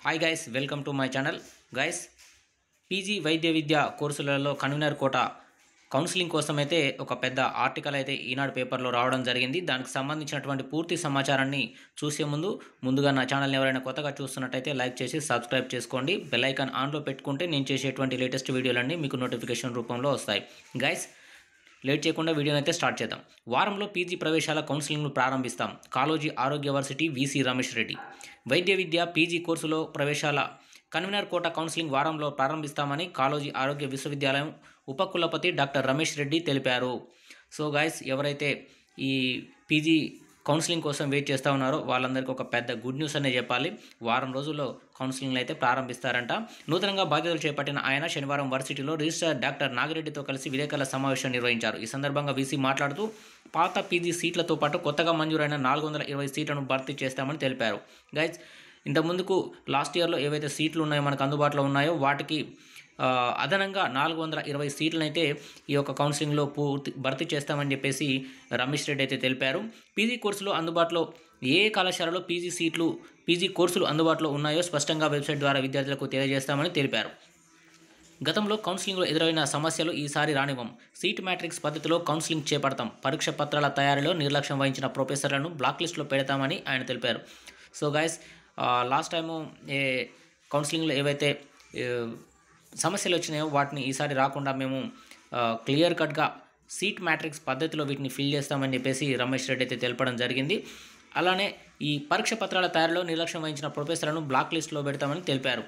Hi guys, welcome to my channel. Guys, PG వైద్య విద్య కోర్సులలో convener కోట counselling కోసం అయితే ఒక పెద్ద ఆర్టికల్ అయితే ఈనాడు పేపర్లో రావడం జరిగింది. దానికి సంబంధించినటువంటి పూర్తి సమాచారాన్ని చూసే ముందుగా నా ఛానల్ని ఎవరైనా కొత్తగా చూస్తున్నట్టయితే లైక్ చేసి సబ్స్క్రైబ్ చేసుకోండి. బెల్ ఐకాన్ ఆన్లో పెట్టుకుంటే నేను చేసేటువంటి లేటెస్ట్ వీడియోలన్నీ మీకు నోటిఫికేషన్ రూపంలో వస్తాయి. గైస్, లేట్ చేయకుండా వీడియోని అయితే స్టార్ట్ చేద్దాం. వారంలో పీజీ ప్రవేశాల కౌన్సిలింగ్ను ప్రారంభిస్తాం. కాళోజీ ఆరోగ్య వర్సిటీ వీసీ రమేష్ రెడ్డి. వైద్య విద్య పీజీ కోర్సులో ప్రవేశాల కన్వీనర్ కోట కౌన్సిలింగ్ వారంలో ప్రారంభిస్తామని కాళోజీ ఆరోగ్య విశ్వవిద్యాలయం ఉపకులపతి డాక్టర్ రమేష్ రెడ్డి తెలిపారు. సో గైస్, ఎవరైతే ఈ పీజీ కౌన్సిలింగ్ కోసం వెయిట్ చేస్తూ ఉన్నారో వాళ్ళందరికీ ఒక పెద్ద గుడ్ న్యూస్ అనే చెప్పాలి. వారం రోజుల్లో కౌన్సిలింగ్లు అయితే ప్రారంభిస్తారంట. నూతనంగా బాధ్యతలు చేపట్టిన ఆయన శనివారం వర్సిటీలో రిజిస్ట్రార్ డాక్టర్ నాగిరెడ్డితో కలిసి విలేకరుల సమావేశం నిర్వహించారు. ఈ సందర్భంగా వీసీ మాట్లాడుతూ పాత పీజీ సీట్లతో పాటు కొత్తగా మంజూరైన 420 సీట్లను భర్తీ చేస్తామని తెలిపారు. గైస్, ఇంతకుముందుకు లాస్ట్ ఇయర్లో ఏవైతే సీట్లు ఉన్నాయో మనకు అందుబాటులో ఉన్నాయో వాటికి అదనంగా 420 సీట్లను అయితే ఈ యొక్క కౌన్సిలింగ్లో భర్తీ చేస్తామని చెప్పేసి రమేష్ రెడ్డి అయితే తెలిపారు. పీజీ కోర్సులు అందుబాటులో ఏ కళాశాలలో పీజీ కోర్సులు అందుబాటులో ఉన్నాయో స్పష్టంగా వెబ్సైట్ ద్వారా విద్యార్థులకు తెలియజేస్తామని తెలిపారు. గతంలో కౌన్సిలింగ్లో ఎదురైన సమస్యలు ఈసారి రానివ్వం. సీట్ మ్యాట్రిక్స్ పద్ధతిలో కౌన్సిలింగ్ చేపడతాం. పరీక్ష పత్రాల తయారీలో నిర్లక్ష్యం వహించిన ప్రొఫెసర్లను బ్లాక్ లిస్టులో పెడతామని ఆయన తెలిపారు. సో గైస్, లాస్ట్ టైము కౌన్సిలింగ్లో ఏవైతే సమస్యలు వచ్చినాయో వాటిని ఈసారి రాకుండా మేము క్లియర్ కట్గా సీట్ మ్యాట్రిక్స్ పద్ధతిలో వీటిని ఫిల్ చేస్తామని చెప్పేసి రమేష్ రెడ్డి అయితే తెలపడం జరిగింది. అలానే ఈ పరీక్ష పత్రాల తయారీలో నిర్లక్ష్యం వహించిన ప్రొఫెసర్లను బ్లాక్ లిస్ట్లో పెడతామని తెలిపారు.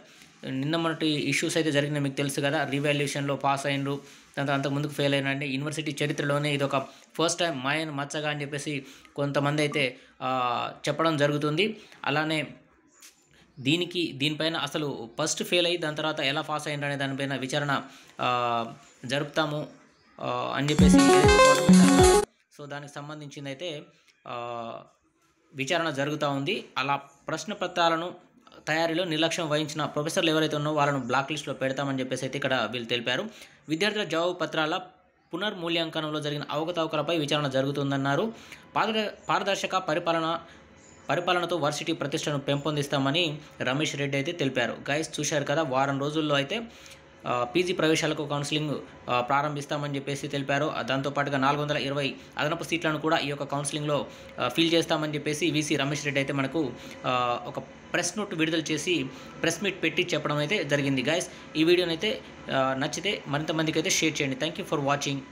నిన్న మొన్నటి ఇష్యూస్ అయితే జరిగినాయి, మీకు తెలుసు కదా. రీవాల్యుయేషన్లో పాస్ అయినరు, దాంతో అంతకుముందుకు ఫెయిల్ అయినండి. యూనివర్సిటీ చరిత్రలోనే ఇది ఒక ఫస్ట్ టైం మాయన్ మచ్చగా అని చెప్పేసి కొంతమంది అయితే చెప్పడం జరుగుతుంది. అలానే దీనిపైన అసలు ఫస్ట్ ఫెయిల్ అయ్యి దాని తర్వాత ఎలా పాస్ అయ్యారు అనే దానిపైన విచారణ జరుపుతాము అని చెప్పేసి సో దానికి సంబంధించింది అయితే విచారణ జరుగుతూ ఉంది. అలా ప్రశ్న పత్రాలను తయారీలో నిర్లక్ష్యం వహించిన ప్రొఫెసర్లు ఎవరైతే ఉన్నారో వాళ్ళను బ్లాక్ లిస్ట్లో పెడతామని చెప్పేసి అయితే ఇక్కడ వీళ్ళు తెలిపారు. విద్యార్థుల జవాబు పత్రాల పునర్మూల్యాంకనంలో జరిగిన అవకతవకలపై విచారణ జరుగుతుందన్నారు. పారదర్శక పరిపాలనతో వర్సిటీ ప్రతిష్టను పెంపొందిస్తామని రమేష్ రెడ్డి అయితే తెలిపారు. గైస్, చూశారు కదా, వారం రోజుల్లో అయితే పీజీ ప్రవేశాలకు కౌన్సిలింగ్ ప్రారంభిస్తామని చెప్పేసి తెలిపారు. దాంతోపాటుగా 420 అదనపు సీట్లను కూడా ఈ యొక్క కౌన్సిలింగ్లో ఫిల్ చేస్తామని చెప్పేసి వీసీ రమేష్ రెడ్డి అయితే మనకు ఒక ప్రెస్ నోట్ విడుదల చేసి ప్రెస్ మీట్ పెట్టి చెప్పడం అయితే జరిగింది. గైస్, ఈ వీడియోనైతే నచ్చితే మరింత మందికి అయితే షేర్ చేయండి. Thank you for watching.